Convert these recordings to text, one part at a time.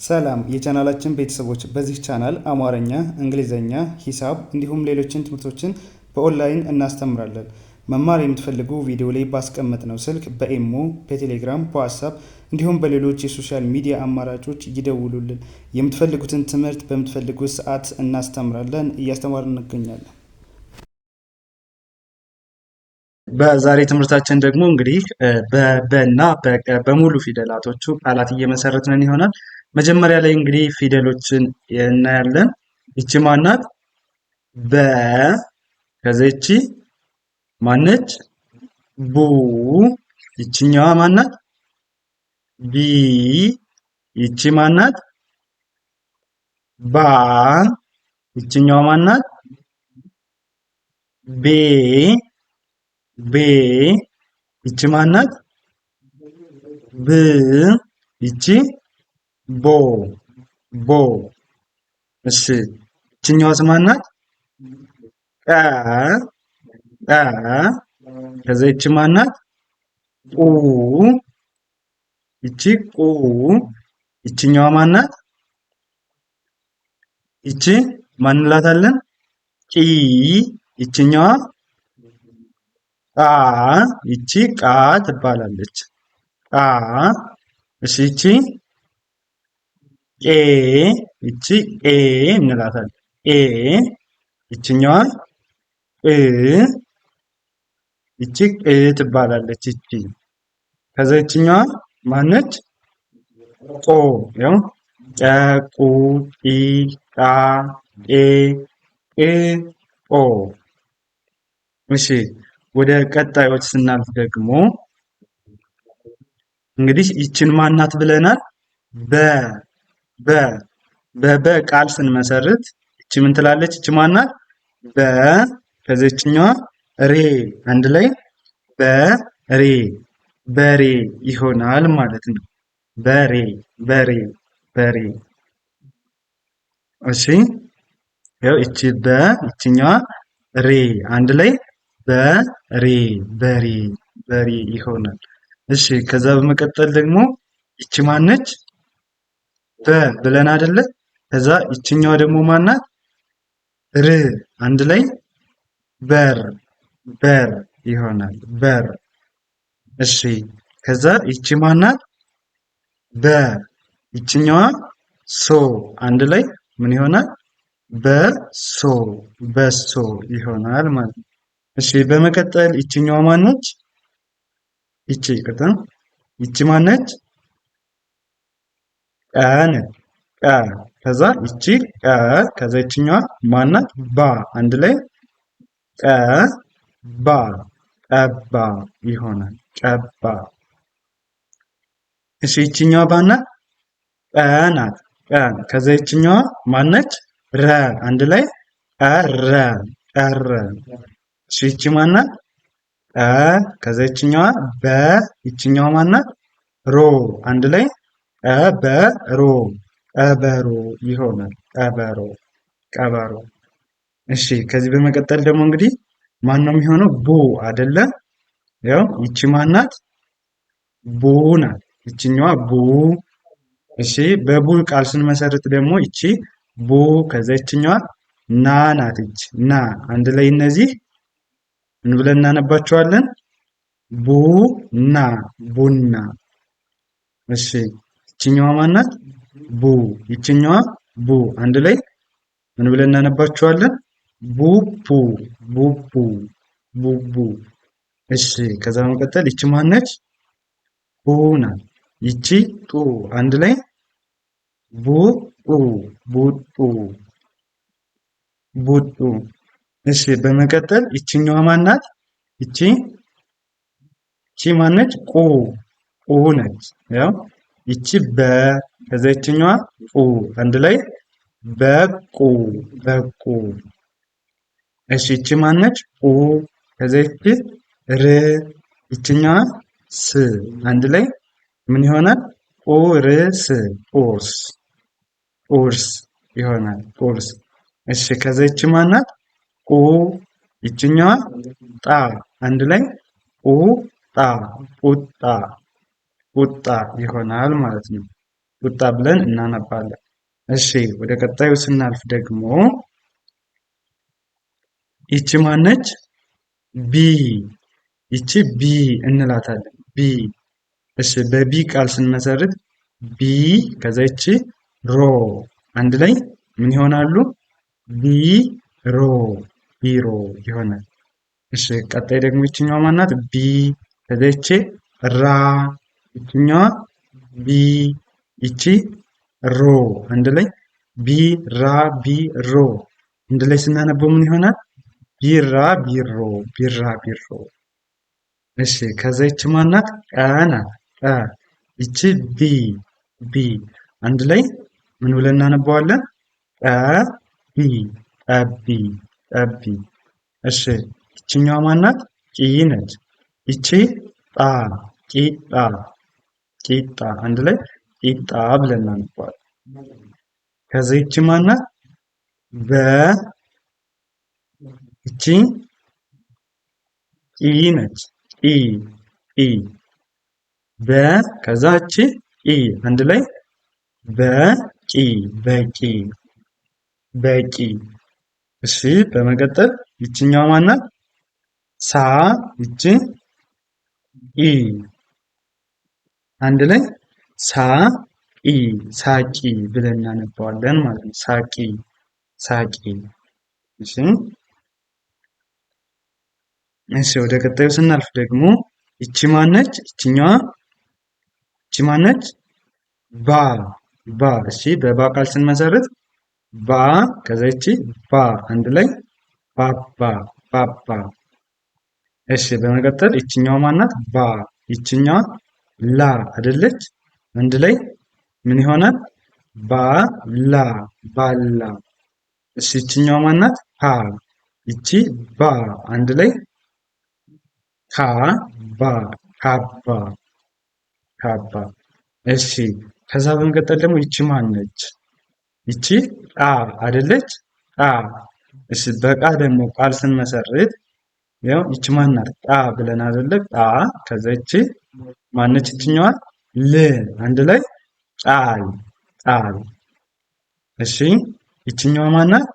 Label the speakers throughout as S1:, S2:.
S1: ሰላም የቻናላችን ቤተሰቦች፣ በዚህ ቻናል አማርኛ፣ እንግሊዘኛ፣ ሂሳብ እንዲሁም ሌሎችን ትምህርቶችን በኦንላይን እናስተምራለን። መማር የምትፈልጉ ቪዲዮ ላይ ባስቀመጥነው ስልክ በኢሞ፣ በቴሌግራም፣ በዋትስአፕ እንዲሁም በሌሎች የሶሻል ሚዲያ አማራጮች ይደውሉልን። የምትፈልጉትን ትምህርት በምትፈልጉት ሰዓት እናስተምራለን፣ እያስተማርን እንገኛለን። በዛሬ ትምህርታችን ደግሞ እንግዲህ በና በቀ በሙሉ ፊደላቶቹ ቃላት እየመሰረትን ይሆናል። መጀመሪያ ላይ እንግዲህ ፊደሎችን እናያለን። ይቺ ማናት? በ። ከዛ ይቺ ማነች? ቡ። ይቺኛዋ ማናት? ቢ። ይቺ ማናት? ባ። ይቺኛዋ ማናት? ቤ። ቤ። ይቺ ማናት? ብ። ይቺ ቦ። ቦ። እሺ ይቺኛዋስ ማናት? ቀ። ቀ። ከዛ ይቺ ማናት? ቁ። ይቺ ቁ። ይቺኛዋ ማናት? ይቺ ማን እንላታለን? ቂ። ይቺኛዋ ቃ። ይቺ ቃ ትባላለች። ቃ። እሺ ይቺ ኤ። ይቺ ኤ እንላታለን። ኤ። ይቺኛዋ እ። ይቺ ቅ ትባላለች። ይቺ ከዛ ይቺኛዋ ማነች? ቆ። ያው ቀ፣ ቁ፣ ቂ፣ ቃ፣ ቄ፣ ቅ፣ ቆ። እሺ ወደ ቀጣዮች ስናልፍ ደግሞ እንግዲህ ይችን ማናት ብለናል? በ። በ። በበ ቃል ስንመሰርት ይቺ ምን ትላለች? ይቺ ማናት? በ። ከዚህኛዋ ሬ አንድ ላይ በሬ በሬ ይሆናል ማለት ነው። በሬ በሬ በሬ። እሺ ያው ይቺ በ ይቺኛዋ ሬ አንድ ላይ በሬ በሬ በሬ ይሆናል። እሺ ከዛ በመቀጠል ደግሞ ይቺ ማነች? በ ብለን አይደለ? ከዛ ይቺኛዋ ደግሞ ማናት? ር አንድ ላይ በር በር ይሆናል። በር። እሺ ከዛ ይቺ ማናት? በ። ይቺኛዋ ሶ አንድ ላይ ምን ይሆናል? በሶ በሶ ይሆናል ማለት ነው። እሺ በመቀጠል ይቺኛዋ ማነች? ይቺ ይቅርታ፣ ይቺ ማነች? ቀ ነች። ቀ። ከዛ ይቺ ቀ ከዛ ይቺኛዋ ማናት? ባ አንድ ላይ ቀ ባ ቀባ ይሆናል። ቀባ። እሺ ይቺኛዋ ባናት? ቀ ናት። ቀ። ከዛ ይቺኛዋ ማነች? ረ አንድ ላይ ቀረ ቀረ። እሺ ይቺ ማናት? ቀ። ከዛ ይቺኛዋ በ። ይቺኛዋ ማናት? ሮ አንድ ላይ ቀበሮ ቀበሮ ይሆናል። ቀበሮ ቀበሮ። እሺ ከዚህ በመቀጠል ደግሞ እንግዲህ ማን ነው የሚሆነው? ቡ አይደለ? ያው ይቺ ማናት? ቡ ናት። ይቺኛዋ ቡ። እሺ በቡ ቃል ስንመሰርት ደግሞ ይቺ ቡ ከዛ ይቺኛዋ ና ናት። ይቺ ና አንድ ላይ እነዚህ ምን ብለን እናነባቸዋለን? ቡ ና ቡና። እሺ ይቺኛዋ ማናት? ቡ። ይቺኛዋ ቡ አንድ ላይ ምን ብለን እናነባቸዋለን? ቡቡ ቡቡ ቡቡ። እሺ ከዛ መቀጠል ይቺ ማነች? ቡ ናት። ይቺ ጡ አንድ ላይ ቡጡ ቡጡ ቡጡ። እሺ በመቀጠል ይቺኛዋ ማናት? ይቺ ማነች? ቁ ቁ ነች። ያው ይቺ በ ከዛ ይቺኛዋ ቁ አንድ ላይ በቁ በቁ። እሺ ይቺ ማነች? ቁ ከዛ ይቺ ር ይቺኛዋ ስ አንድ ላይ ምን ይሆናል? ቁርስ ቁርስ ቁርስ ይሆናል። ቁርስ። እሺ ከዛ ይቺ ማናት? ቁ ይቺኛዋ ጣ አንድ ላይ ቁጣ ቁጣ ቁጣ ይሆናል ማለት ነው። ቁጣ ብለን እናነባለን። እሺ ወደ ቀጣዩ ስናልፍ ደግሞ ይቺ ማነች? ቢ። ይቺ ቢ እንላታለን። ቢ። እሺ በቢ ቃል ስንመሰርት ቢ ከዛ ይቺ ሮ አንድ ላይ ምን ይሆናሉ? ቢሮ ቢሮ ይሆናል። እሺ ቀጣይ ደግሞ ይችኛዋ ማናት? ቢ ከዛ ይቺ ራ ይችኛዋ ቢ ይቺ ሮ አንድ ላይ ቢራ ቢሮ አንድ ላይ ስናነበው ምን ይሆናል? ቢራ ቢሮ ቢራ ቢሮ። እሺ ከዛ ይቺ ማናት? ቀ ናት። ቀ ይቺ ቢ ቢ አንድ ላይ ምን ብለን እናነባዋለን? ቀቢ ቀቢ ቀቢ። እሺ ይችኛዋ ማናት? ቂ ነች። ይቺ ጣ ቂጣ ቂጣ አንድ ላይ ቂጣ ብለን እናነባዋለን። ከዛ ይቺ ማናት? በ ይቺ ቂ ነች። ቂ ቂ በ ከዛ ይቺ ቂ አንድ ላይ በቂ በቂ በቂ። እሺ በመቀጠል ይችኛዋ ማናት? ሳ ይቺ ኢ አንድ ላይ ሳ ኢ ሳቂ ብለን እናነባዋለን ማለት ነው። ሳቂ ሳቂ። እሺ እሺ ወደ ቀጣዩ ስናልፍ ደግሞ ይቺ ማነች? ይችኛዋ ይቺ ማነች? ባ ባ። እሺ በባ ቃል ስንመሰርት ባ ከዛ ይቺ ባ አንድ ላይ ባባ ባባ። እሺ በመቀጠል ይችኛዋ ማናት? ባ ይችኛዋ ላ አይደለች? አንድ ላይ ምን ይሆናል? ባላ ባላ። እሺ ይችኛዋ ማናት? ሀ ይቺ ባ አንድ ላይ ካባ ካባ ካባ። እሺ ከዛ በመቀጠል ደግሞ ይቺ ማነች? ይቺ ጣ አይደለች? ጣ። እሺ በቃ ደግሞ ቃል ስንመሰርት ያው ይቺ ማናት? ጣ ብለን አይደለ? ጣ ከዛ ይቺ ማነች? ይችኛዋ ል አንድ ላይ ጣል ጣል። እሺ ይችኛዋ ማናት?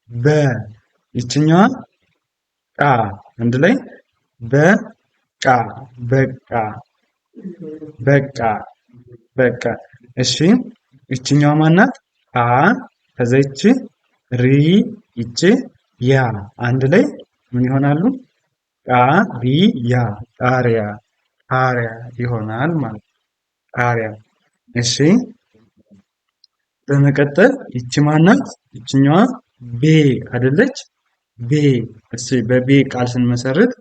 S1: በ ይችኛዋ ቃ አንድ ላይ በቃ በቃ በቃ በቃ። እሺ ይችኛዋ ማናት? አ ከዛ ይቺ ሪ ይቺ ያ አንድ ላይ ምን ይሆናሉ? ቃሪያ ቃሪያ ቃሪያ ይሆናል ማለት ነው። ቃሪያ። እሺ በመቀጠል ይቺ ማናት? ይችኛዋ ቤ አይደለች? ቤ። እሺ በቤ ቃል ስንመሰርት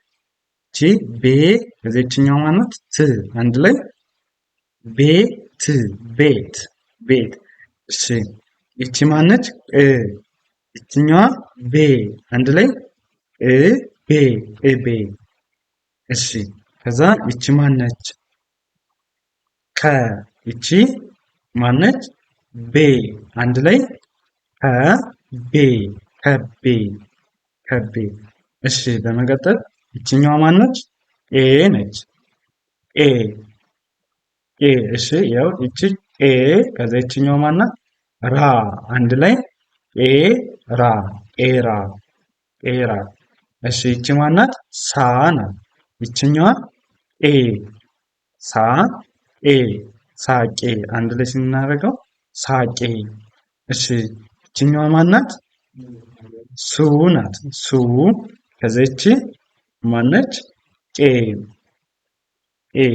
S1: ይቺ ቤ ከዚህ ይችኛዋ ማናት? ት አንድ ላይ ቤት ቤት ቤት። እሺ ይቺ ማነች? ይችኛዋ ቤ አንድ ላይ ቤ ቤ። እሺ ከዛ ይቺ ማነች? ከ ይቺ ማነች? ቤ አንድ ላይ ከቤ ከቤ ከቤ። እሺ በመቀጠል ይችኛዋ ማነች? ኤ ነች። ኤ ኤ። እሺ ያው ይቺ ኤ ከዛ ይችኛዋ ማናት? ራ አንድ ላይ ኤራ ኤራ ኤራ። እሺ ይቺ ማናት? ሳ ናት። ይችኛዋ ኤ ሳ ኤ ሳቄ አንድ ላይ ስናደርገው ሳቄ። እሺ ይችኛዋ ማናት? ሱ ናት። ሱ ከዛ ይቺ ማነች? ቄ ኤ።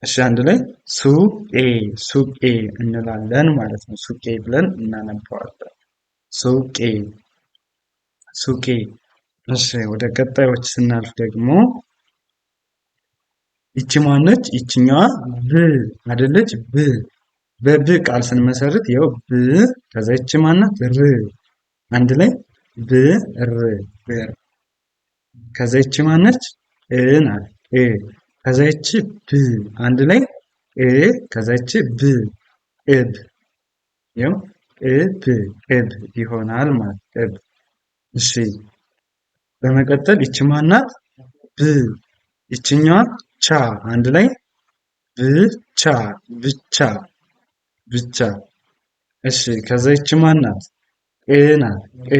S1: እሺ አንድ ላይ ሱቄ ሱቄ እንላለን ማለት ነው። ሱቄ ብለን እናነባዋለን። ሱቄ ሱቄ። እሺ ወደ ቀጣዮች ስናልፍ ደግሞ ይቺ ማነች? ይችኛዋ ብ አይደለች? ብ በብ ቃል ስንመሰርት ያው ብ ከዛ ይቺ ማናት? ር አንድ ላይ ብር ብር። ከዛ ይቺ ማነች? እ ናት። እ ከዛ ይቺ ብ አንድ ላይ ከዛ ይቺ ብ እብ። ያው እብ እብ ይሆናል ማለት እብ። እሺ በመቀጠል ይቺ ማናት? ብ ይችኛዋ ቻ አንድ ላይ ብቻ ብቻ ብቻ። እሺ ከዛ ይቺ ማን ናት? ቅ ናት። ቅ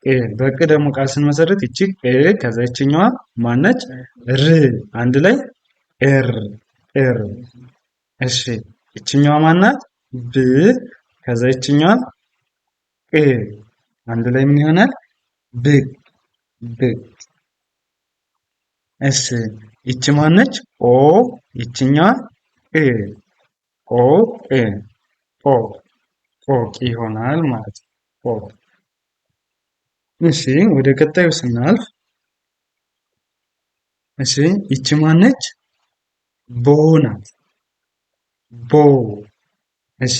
S1: ቅ በቅ ደግሞ ቃል ስንመሰርት ይቺ ቅ ከዛ ይችኛዋ ማነች? ር አንድ ላይ ኤር ኤር። እሺ ይችኛዋ ማናት? ብ ከዛ ይችኛዋ ቅ አንድ ላይ ምን ይሆናል? ብቅ ብቅ። እሺ ይቺ ማነች? ኦ ይችኛዋ እ ኦ እ ኦ ፎቅ ይሆናል ማለት ነው። ፎቅ። እሺ ወደ ቀጣዩ ስናልፍ እሺ ይቺ ማነች? ቦ ናት። ቦ። እሺ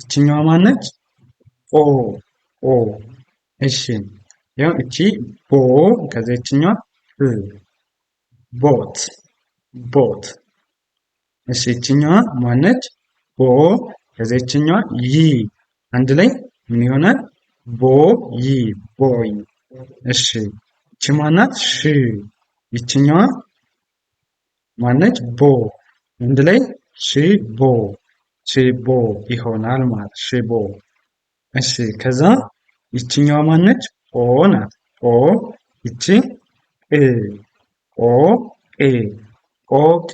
S1: ይችኛዋ ማነች? ኦ ኦ። እሺ ያው እቺ ቦ ከዛ ይችኛዋ ብ ቦት ቦት። እሺ ይችኛዋ ማነች? ቦ ከዛ ይችኛዋ ይ አንድ ላይ ምን ይሆናል? ቦ ይ ቦይ። እሺ ይቺ ማናት? ሽ ይችኛዋ ማነች? ቦ አንድ ላይ ሽቦ ሽቦ ይሆናል ማለት ሽቦ። እሺ ከዛ ይችኛዋ ማነች? ኦ ናት። ኦ ይቺ እ ኦ እ ኦቅ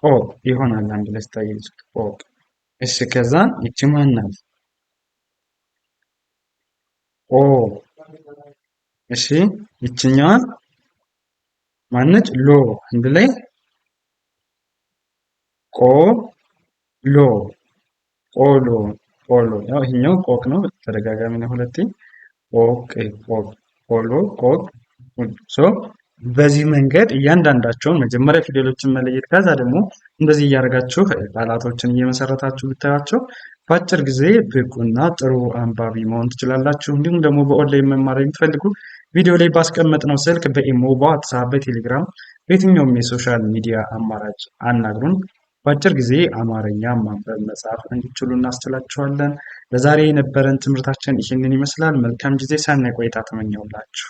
S1: ኦቅ ይሆናል አንድ ላይ ስታያይዙት ኦቅ። እሺ ከዛ ይቺ ማን ናት? ኦ። እሺ ይችኛዋ ማነች? ሎ አንድ ላይ ቆ ሎ ቆሎ ቆሎ። ያው ይሄኛው ቆቅ ነው፣ ተደጋጋሚ ነው ሁለቴ። ቆቅ ቆቅ ቆሎ ቆቅ። ሶ በዚህ መንገድ እያንዳንዳቸውን መጀመሪያ ፊደሎችን መለየት ከዛ ደግሞ እንደዚህ እያደረጋችሁ ቃላቶችን እየመሰረታችሁ ብታያቸው በአጭር ጊዜ ብቁና ጥሩ አንባቢ መሆን ትችላላችሁ። እንዲሁም ደግሞ በኦንላይን መማር የምትፈልጉ ቪዲዮ ላይ ባስቀመጥነው ስልክ በኢሞ፣ በዋትሳፕ፣ በቴሌግራም በየትኛውም የሶሻል ሚዲያ አማራጭ አናግሩን። በአጭር ጊዜ አማርኛ ማንበብ መጻፍ እንዲችሉ እናስችላችኋለን። ለዛሬ የነበረን ትምህርታችን ይህንን ይመስላል። መልካም ጊዜ፣ ሰናይ ቆይታ ተመኘሁላችሁ።